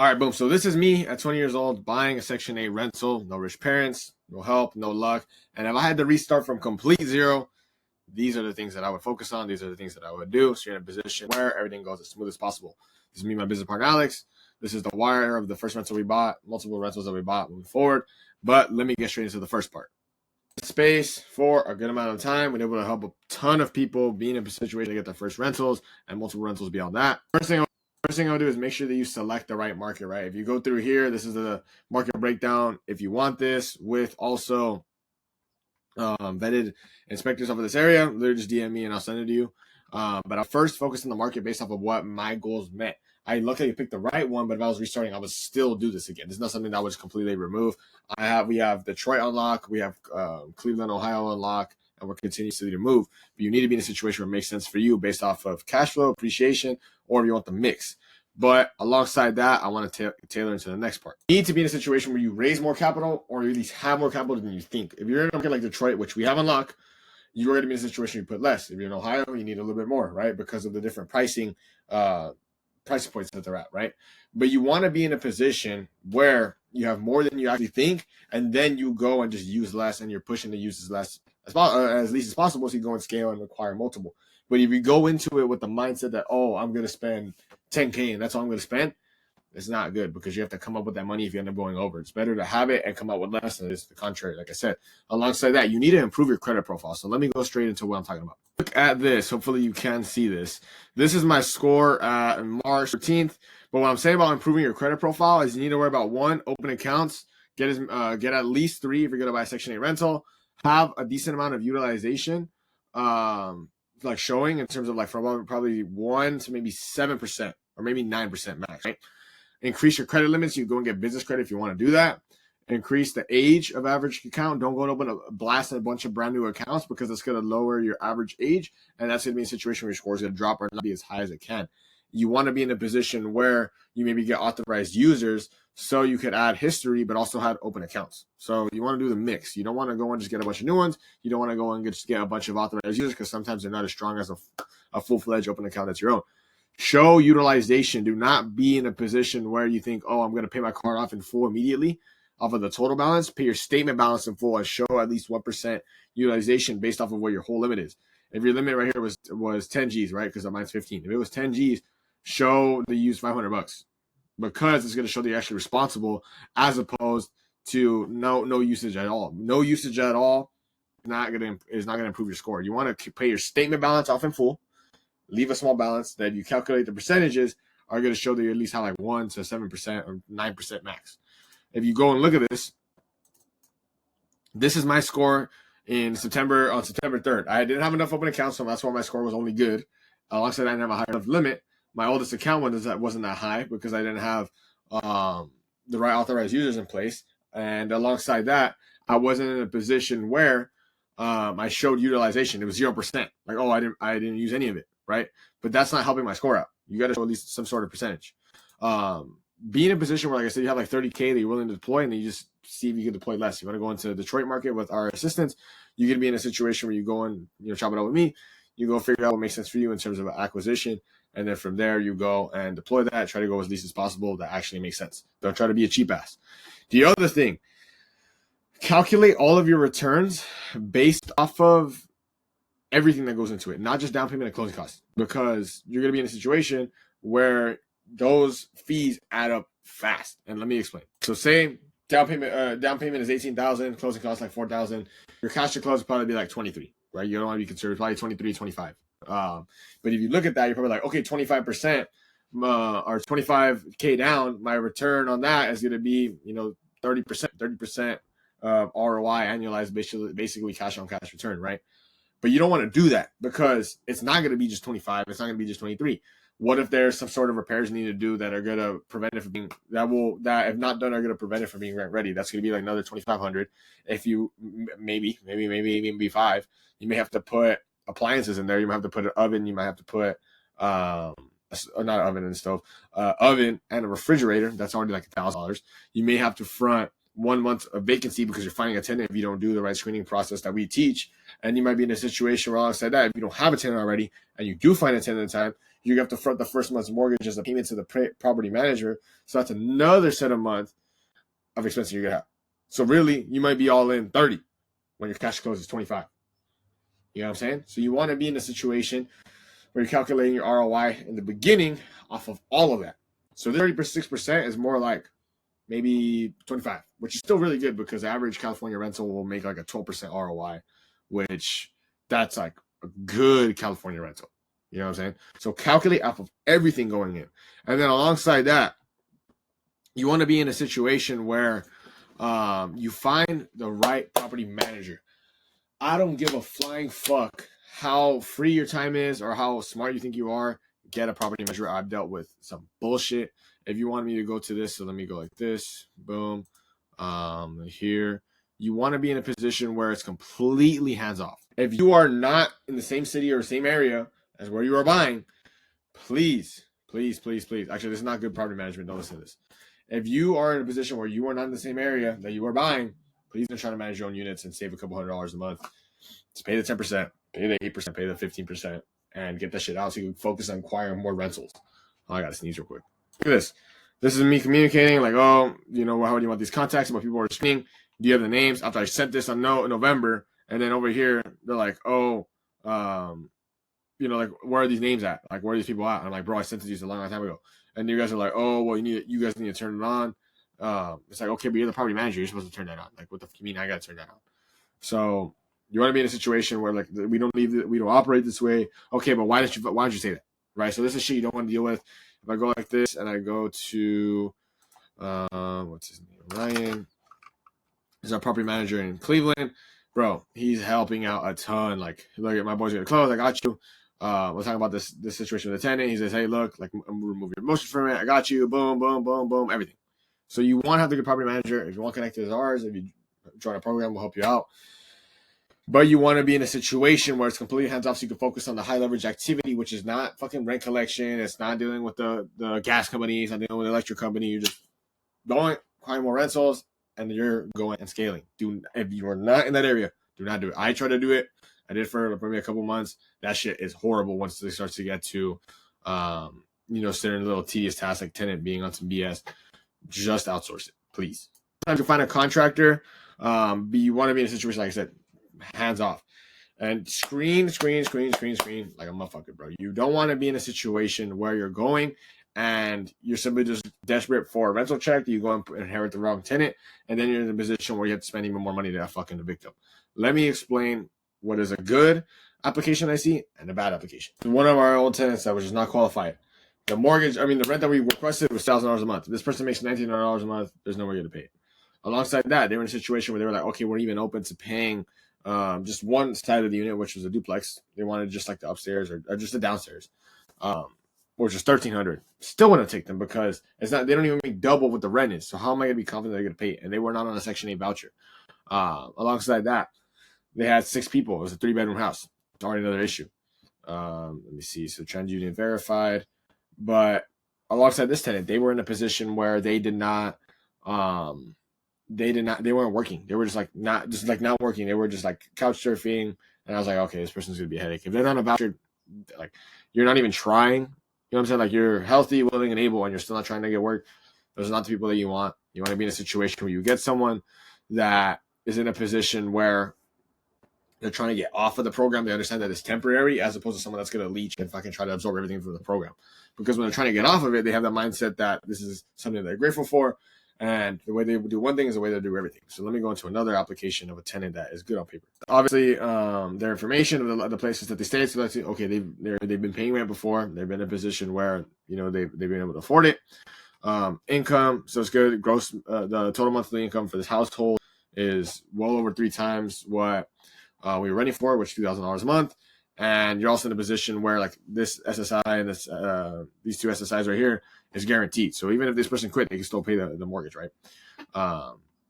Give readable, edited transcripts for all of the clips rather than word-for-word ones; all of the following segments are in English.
All right, boom. So this is me at 20 years old buying a Section 8 rental. No rich parents, no help, no luck. And if I had to restart from complete zero, these are the things that I would focus on. These are the things that I would do. So you're in a position where everything goes as smooth as possible. This is me, my business partner, Alex. This is the wire of the first rental we bought, multiple rentals that we bought moving forward. But let me get straight into the first part. Space for a good amount of time. We're able to help a ton of people be in a situation to get their first rentals and multiple rentals beyond that. First thing I'll do is make sure that you select the right market, right? If you go through here, this is the market breakdown. If you want this with also vetted inspectors over this area, literally just DM me and I'll send it to you. But I'll first focus on the market based off of what my goals met. I luckily picked the right one, but if I was restarting, I would still do this again. It's not something that I would completely remove. We have Detroit on lock, we have Cleveland, Ohio on lock, and we're continuously to move. But you need to be in a situation where it makes sense for you based off of cash flow, appreciation, or if you want the mix. But alongside that, I want to tailor into the next part. You need to be in a situation where you raise more capital or you at least have more capital than you think. If you're in a market like Detroit, which we have on lock, you're going to be in a situation where you put less. If you're in Ohio, you need a little bit more, right? Because of the different pricing points that they're at, right? But you want to be in a position where you have more than you actually think, and then you go and just use less, and you're pushing to use as least as possible, so you go and scale and acquire multiple. But if you go into it with the mindset that, oh, I'm going to spend $10K and that's all I'm going to spend, it's not good because you have to come up with that money if you end up going over. It's better to have it and come up with less than it is the contrary. Like I said, alongside that, you need to improve your credit profile. So let me go straight into what I'm talking about. Look at this. Hopefully you can see this. This is my score March 13th. But what I'm saying about improving your credit profile is you need to worry about one, open accounts, get at least 3 if you're going to buy a Section 8 rental, have a decent amount of utilization, like showing in terms of like from probably 1 to maybe 7% or maybe 9% max, right? Increase your credit limits. You go and get business credit if you want to do that. Increase the age of average account. Don't go and open a blast a bunch of brand new accounts because it's going to lower your average age. And that's going to be a situation where your score is going to drop or not be as high as it can. You want to be in a position where you maybe get authorized users so you could add history, but also have open accounts. So you want to do the mix. You don't want to go and just get a bunch of new ones. You don't want to go and just get a bunch of authorized users because sometimes they're not as strong as a full-fledged open account that's your own. Show utilization. Do not be in a position where you think, oh, I'm going to pay my card off in full immediately off of the total balance. Pay your statement balance in full and show at least 1% utilization based off of what your whole limit is. If your limit right here was 10 G's, right? Because mine's 15. If it was 10 G's, show that you use $500 because it's going to show that you're actually responsible as opposed to no usage at all. No usage at all is not going to improve your score. You want to pay your statement balance off in full. Leave a small balance that you calculate the percentages are going to show that you at least have like 1 to 7% or 9% max. If you go and look at this is my score on September 3rd. I didn't have enough open accounts, so that's why my score was only good. Alongside, I didn't have a high enough limit. My oldest account wasn't that high because I didn't have the right authorized users in place. And alongside that, I wasn't in a position where I showed utilization. It was 0%. Like, oh, I didn't use any of it. Right? But that's not helping my score out. You got to show at least some sort of percentage. Be in a position where, like I said, you have like 30K that you're willing to deploy, and then you just see if you can deploy less. You want to go into the Detroit market with our assistants. You're going to be in a situation where you go and chop it out with me. You go figure out what makes sense for you in terms of acquisition, and then from there you go and deploy that. Try to go as least as possible that actually makes sense. Don't try to be a cheap ass. The other thing, calculate all of your returns based off of everything that goes into it, not just down payment and closing costs, because you're going to be in a situation where those fees add up fast. And let me explain. So say down payment is $18,000, closing costs like $4,000. Your cash to close will probably be like 23, right? You don't want to be conservative, probably 23, 25. But if you look at that, you're probably like, okay, 25% or 25K down, my return on that is going to be, 30% ROI annualized, basically cash on cash return, right? But you don't want to do that because it's not going to be just 25. It's not going to be just 23. What if there's some sort of repairs you need to do that are going to prevent it from being that if not done are going to prevent it from being rent ready? That's going to be like another 2,500. If you maybe 5, you may have to put appliances in there. You might have to put an oven. You might have to put not an oven and stove, oven and a refrigerator. That's already like $1,000. You may have to front 1 month of vacancy because you're finding a tenant if you don't do the right screening process that we teach. And you might be in a situation where, alongside that, if you don't have a tenant already and you do find a tenant in time, you have to front the first month's mortgage as a payment to the property manager. So that's another set of months of expenses you're going to have. So really, you might be all in 30 when your cash closes 25. You know what I'm saying? So you want to be in a situation where you're calculating your ROI in the beginning off of all of that. So 36% is more like maybe 25, which is still really good because the average California rental will make like a 12% ROI, which that's like a good California rental. You know what I'm saying? So calculate off of everything going in. And then alongside that, you want to be in a situation where you find the right property manager. I don't give a flying fuck how free your time is or how smart you think you are. Get a property manager. I've dealt with some bullshit. If you want me to go to this, so let me go like this. Boom. Here. You want to be in a position where it's completely hands off. If you are not in the same city or same area as where you are buying, please. Actually, this is not good property management. Don't listen to this. If you are in a position where you are not in the same area that you are buying, please don't try to manage your own units and save a couple $100 a month. Just pay the 10%, pay the 8%, pay the 15%, and get that shit out so you can focus on acquiring more rentals. Oh, I gotta sneeze real quick. Look at this. This is me communicating like, oh, you know, how do you want these contacts? What people are screening. Do you have the names? After I sent this on November, and then over here, they're like, oh, you know, like, where are these names at? Like, where are these people at? I'm like, bro, I sent these a long time ago. And you guys are like, oh, well, you guys need to turn it on. It's like, okay, but you're the property manager. You're supposed to turn that on. Like, what the fuck you mean I got to turn that on? So you want to be in a situation where, like, we don't operate this way. Okay, but why don't you say that? Right? So this is shit you don't want to deal with. If I go like this and I go to, what's his name? Ryan. He's our property manager in Cleveland. Bro, he's helping out a ton. Like, look at my boys going to close. I got you. We're talking about this situation with the tenant. He says, hey, look, like, I'm gonna remove your emotions from it. I got you. Boom, boom, boom, boom, everything. So you want to have the good property manager. If you want to connect to ours, if you join a program, we'll help you out. But you want to be in a situation where it's completely hands off so you can focus on the high leverage activity, which is not fucking rent collection. It's not dealing with the gas company. It's not dealing with the electric company. You're just going, acquiring more rentals, and you're going and scaling. If you are not in that area, do not do it. I try to do it. I did for maybe a couple months. That shit is horrible once it starts to get to, certain little tedious tasks like tenant being on some BS. Just outsource it, please. Sometimes you find a contractor, but you want to be in a situation, like I said, hands off. And screen like a motherfucker, bro. You don't want to be in a situation where you're going and you're simply just desperate for a rental check. You go and inherit the wrong tenant, and then you're in a position where you have to spend even more money to fucking evict them. Let me explain what is a good application I see and a bad application. One of our old tenants that was just not qualified. The rent that we requested was $1,000 a month. If this person makes $1,900 a month, there's no way to pay it. Alongside that, they were in a situation where they were like, okay, we're even open to paying just one side of the unit, which was a duplex. They wanted just like the upstairs or just the downstairs, or just $1,300. Still want to take them because it's not. They don't even make double what the rent is. So how am I going to be confident they're going to pay it? And they were not on a Section 8 voucher. Alongside that, they had 6 people. It was a 3-bedroom house. It's already another issue. Let me see. So TransUnion verified, but alongside this tenant, they were in a position where they weren't working. They were not working. They were just like couch surfing. And I was like, okay, this person's going to be a headache. If they're not a voucher, like, you're not even trying. You know what I'm saying? Like, you're healthy, willing, and able, and you're still not trying to get work. Those are not the people that you want. You want to be in a situation where you get someone that is in a position where they're trying to get off of the program. They understand that it's temporary, as opposed to someone that's going to leech and fucking try to absorb everything from the program. Because when they're trying to get off of it, they have that mindset that this is something they're grateful for. And the way they do one thing is the way they do everything. So let me go into another application of a tenant that is good on paper. Obviously, their information of the places that they stay. So let's see, okay, they've been paying rent before. They've been in a position where, you know, they've been able to afford it. Income, so it's good. Gross, the total monthly income for this household is well over 3 times what we were renting for, which is $2,000 a month. And you're also in a position where, like, this SSI and these 2 SSIs right here is guaranteed. So even if this person quit, they can still pay the mortgage, right?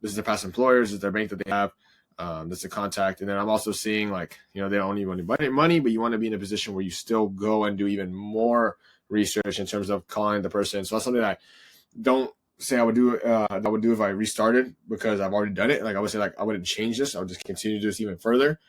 This is their past employers, this is their bank that they have. That's a contact. And then I'm also seeing, like, you know, they don't even want money, but you want to be in a position where you still go and do even more research in terms of calling the person. So that's something that I don't say I would do that I would do if I restarted, because I've already done it. Like I would say, like I wouldn't change this. I would just continue to do this even further.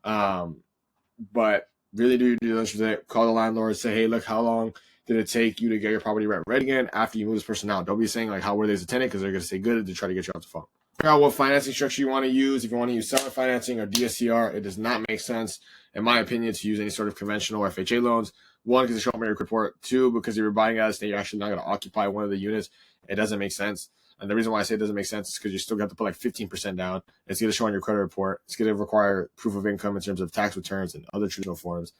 But really do your due diligence with it. Call the landlord. Say, hey, look, how long did it take you to get your property rent ready again after you move this person out? Don't be saying like how were they as a tenant, because they're going to say good to try to get you off the phone. Figure out what financing structure you want to use. If you want to use seller financing or DSCR, it does not make sense, in my opinion, to use any sort of conventional FHA loans. One, because they show up on your report. Two, because if you're buying out of state, you're actually not going to occupy one of the units. It doesn't make sense. And the reason why I say it doesn't make sense is because you still got to put like 15% down. It's going to show on your credit report. It's going to require proof of income in terms of tax returns and other traditional forms.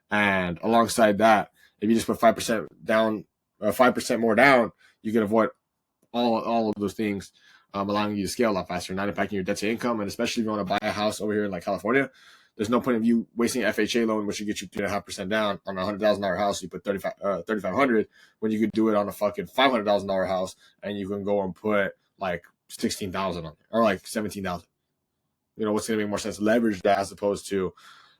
And alongside that, if you just put 5% down, 5% more down, you can avoid all of those things, allowing you to scale a lot faster, not impacting your debt to income. And especially if you want to buy a house over here in like California, there's no point of you wasting an FHA loan, which should get you 3.5% down on a $100,000 house. You put $3,500 when you could do it on a fucking $500,000 house, and you can go and put like $16,000 on it, or like $17,000. You know what's going to make more sense? Leverage that as opposed to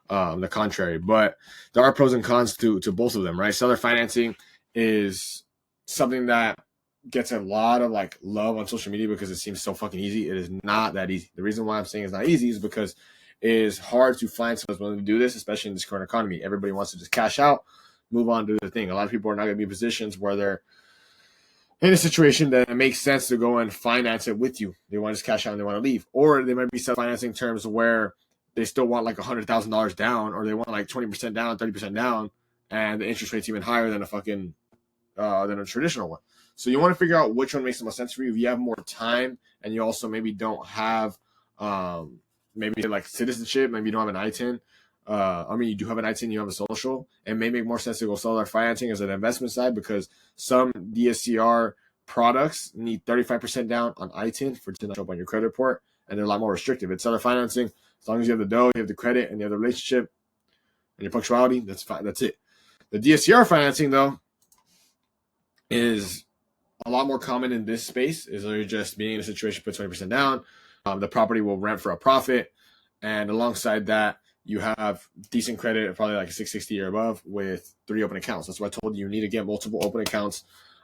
the contrary. But there are pros and cons to both of them, right? Seller financing is something that gets a lot of like love on social media because it seems so fucking easy. It is not that easy. The reason why I'm saying it's not easy is because it is hard to find someone who's willing to do this, especially in this current economy. Everybody wants to just cash out, move on to the thing. A lot of people are not going to be in positions where they're in a situation that it makes sense to go and finance it with you. They want to just cash out and they want to leave. Or they might be self-financing terms where they still want like $100,000 down, or they want like 20% down, 30% down, and the interest rate's even higher than than a traditional one. So you want to figure out which one makes the most sense for you. If you have more time and you also maybe don't have maybe like citizenship, maybe you don't have an ITIN. You do have an ITIN, you have a social. It may make more sense to go seller financing as an investment side, because some DSCR products need 35% down on ITIN for it to not show up on your credit report, and they're a lot more restrictive. It's seller financing. As long as you have the dough, you have the credit, and you have the relationship, and your punctuality, that's fine. That's it. The DSCR financing, though, is a lot more common in this space. Is literally just being in a situation, put 20% down. The property will rent for a profit, and alongside that, you have decent credit, probably like a 660 or above, with 3 open accounts. That's why I told you need to get multiple open accounts,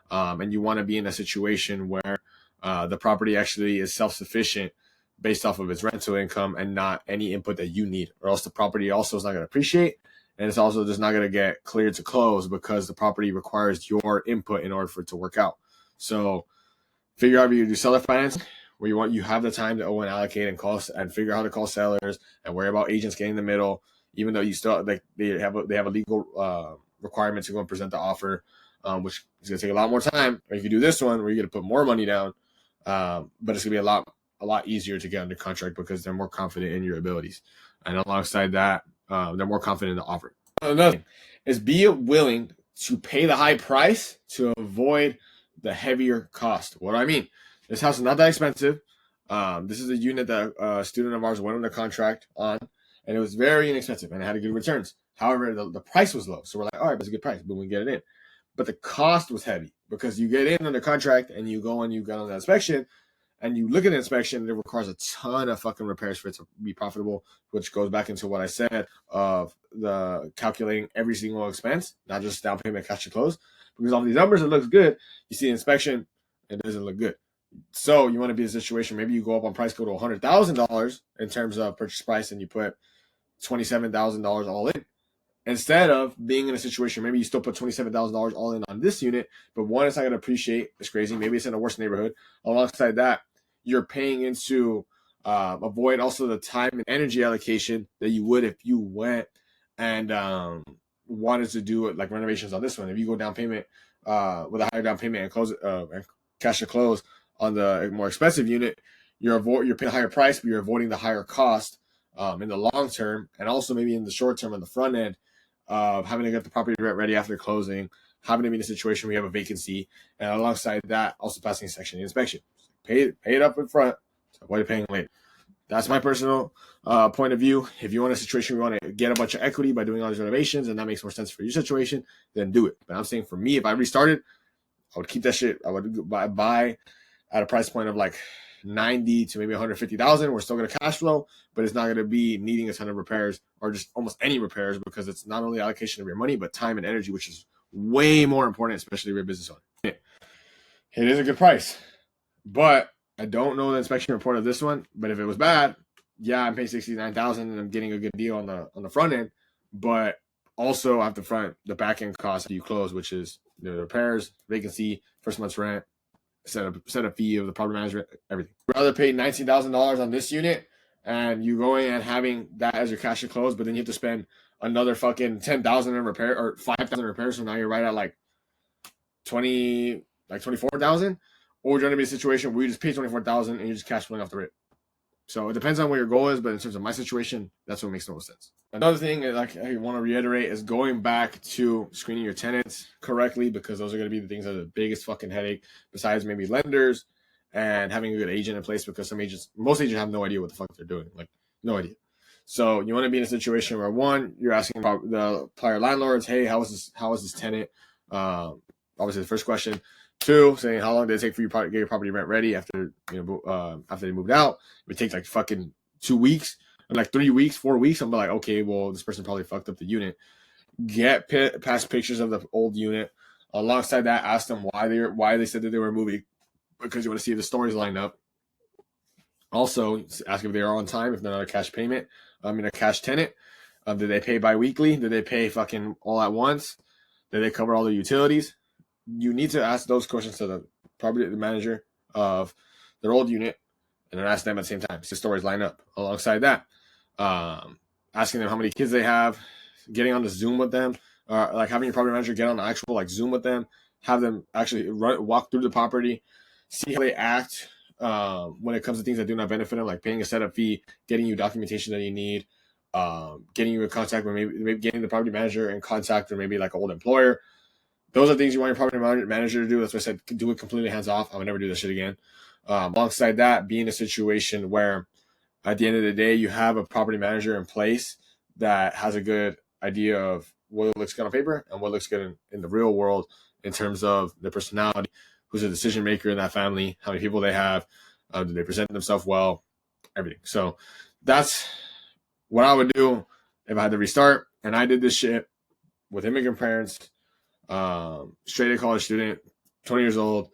and you want to be in a situation where the property actually is self-sufficient based off of its rental income and not any input that you need, or else the property also is not going to appreciate, and it's also just not going to get cleared to close because the property requires your input in order for it to work out. So figure out if you do seller financing, where you have the time to owe and allocate and call and figure out how to call sellers and worry about agents getting in the middle, even though you still like they have a legal requirement to go and present the offer, which is going to take a lot more time. Or you can do this one where you're going to put more money down, but it's going to be a lot easier to get under contract because they're more confident in your abilities, and alongside that, they're more confident in the offer. Another thing is be willing to pay the high price to avoid the heavier cost. What do I mean? This house is not that expensive. This is a unit that a student of ours went under contract on, and it was very inexpensive, and it had good returns. However, the price was low. So we're like, all right, that's a good price, but we get it in. But the cost was heavy because you get in under contract and you go and you go on the inspection, and you look at the inspection, it requires a ton of fucking repairs for it to be profitable, which goes back into what I said of the calculating every single expense, not just down payment, cash to close. Because off these numbers, it looks good. You see the inspection, it doesn't look good. So you want to be in a situation, maybe you go up on price, go to $100,000 in terms of purchase price, and you put $27,000 all in. Instead of being in a situation, maybe you still put $27,000 all in on this unit, but one, it's not going to appreciate. It's crazy. Maybe it's in a worse neighborhood. Alongside that, you're paying into avoid also the time and energy allocation that you would if you went and wanted to do it like renovations on this one. If you go down payment with a higher down payment and close and cash to close on the more expensive unit, you're paying a higher price, but you're avoiding the higher cost in the long term, and also maybe in the short term on the front end of having to get the property ready after closing, having to be in a situation where you have a vacancy, and alongside that, also passing Section 8 inspection. Pay it up in front, so avoid paying later. That's my personal point of view. If you're in a situation where you want to get a bunch of equity by doing all these renovations, and that makes more sense for your situation, then do it. But I'm saying for me, if I restarted, I would keep that shit. I would buy at a price point of like 90 to maybe 150,000. We're still going to cash flow, but it's not going to be needing a ton of repairs or just almost any repairs, because it's not only allocation of your money, but time and energy, which is way more important, especially if you're a business owner. It is a good price. But I don't know the inspection report of this one. But if it was bad, yeah, I'm paying $69,000 and I'm getting a good deal on the front end. But also I have the back end cost you close, which is the repairs, vacancy, first month's rent, set a fee of the property management, everything. I'd rather pay $19,000 on this unit and you going and having that as your cash to close, but then you have to spend another fucking 10,000 in repair or 5,000 in repairs. So now you're right at like 24,000, or you're going to be a situation where you just pay 24,000 and you're just cash flowing off the rip. So it depends on what your goal is, but in terms of my situation, that's what makes the most sense. Another thing like I want to reiterate is going back to screening your tenants correctly, because those are going to be the things that are the biggest fucking headache, besides maybe lenders and having a good agent in place, because most agents have no idea what the fuck they're doing. Like, no idea. So you want to be in a situation where, one, you're asking about the prior landlords, hey, how is this tenant? Obviously the first question. Two, saying how long did it take for you to get your property rent ready after they moved out? It takes like fucking 2 weeks, like 3 weeks, 4 weeks. I'm like, okay, well, this person probably fucked up the unit. Get past pictures of the old unit. Alongside that, ask them why they said that they were moving, because you want to see if the stories line up. Also, ask if they are on time, if they're not a cash payment. A cash tenant. Did they pay bi-weekly? Did they pay fucking all at once? Did they cover all the utilities? You need to ask those questions to the property manager of their old unit, and then ask them at the same time. So the stories line up. Alongside that, asking them how many kids they have, getting on the Zoom with them, like having your property manager get on the actual like Zoom with them, have them actually walk through the property, see how they act when it comes to things that do not benefit them, like paying a setup fee, getting you documentation that you need, getting you in contact with maybe getting the property manager in contact with maybe like an old employer. Those are things you want your property manager to do. That's why I said do it completely hands off. I would never do this shit again. Alongside that, be in a situation where at the end of the day, you have a property manager in place that has a good idea of what looks good on paper and what looks good in the real world in terms of their personality, who's a decision maker in that family, how many people they have, do they present themselves well, everything. So that's what I would do if I had to restart. And I did this shit with immigrant parents, straight A college student, 20 years old,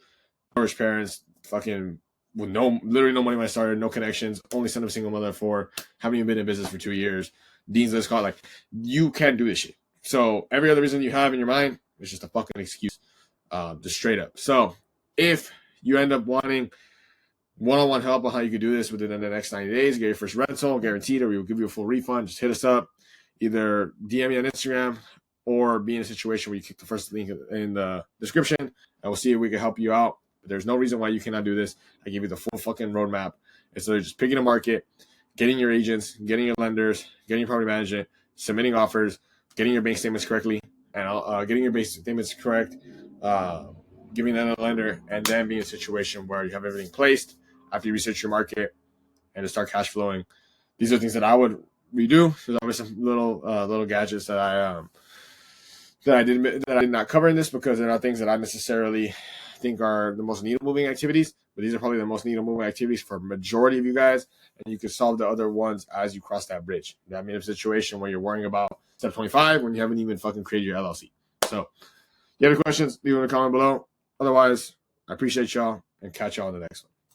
rich parents, fucking with literally no money when I started, no connections, only son of a single mother for haven't even been in business for 2 years. Dean's List call, like, you can't do this shit. So every other reason you have in your mind is just a fucking excuse, just straight up. So if you end up wanting one-on-one help on how you could do this within the next 90 days, get your first rental guaranteed, or we will give you a full refund, just hit us up. Either DM me on Instagram or be in a situation where you click the first link in the description, and we'll see if we can help you out. But there's no reason why you cannot do this. I give you the full fucking roadmap. Instead of just picking a market, getting your agents, getting your lenders, getting your property management, submitting offers, getting your bank statements correctly, and getting your bank statements correct, giving that a lender, and then be in a situation where you have everything placed after you research your market and to start cash flowing. These are things that I would redo. There's always some little gadgets that I did not cover in this, because they're not things that I necessarily think are the most needle moving activities, but these are probably the most needle moving activities for majority of you guys, and you can solve the other ones as you cross that bridge. I mean, a situation where you're worrying about step 25 when you haven't even fucking created your LLC. So, if you have any questions, leave them in the comment below. Otherwise, I appreciate y'all and catch y'all in the next one.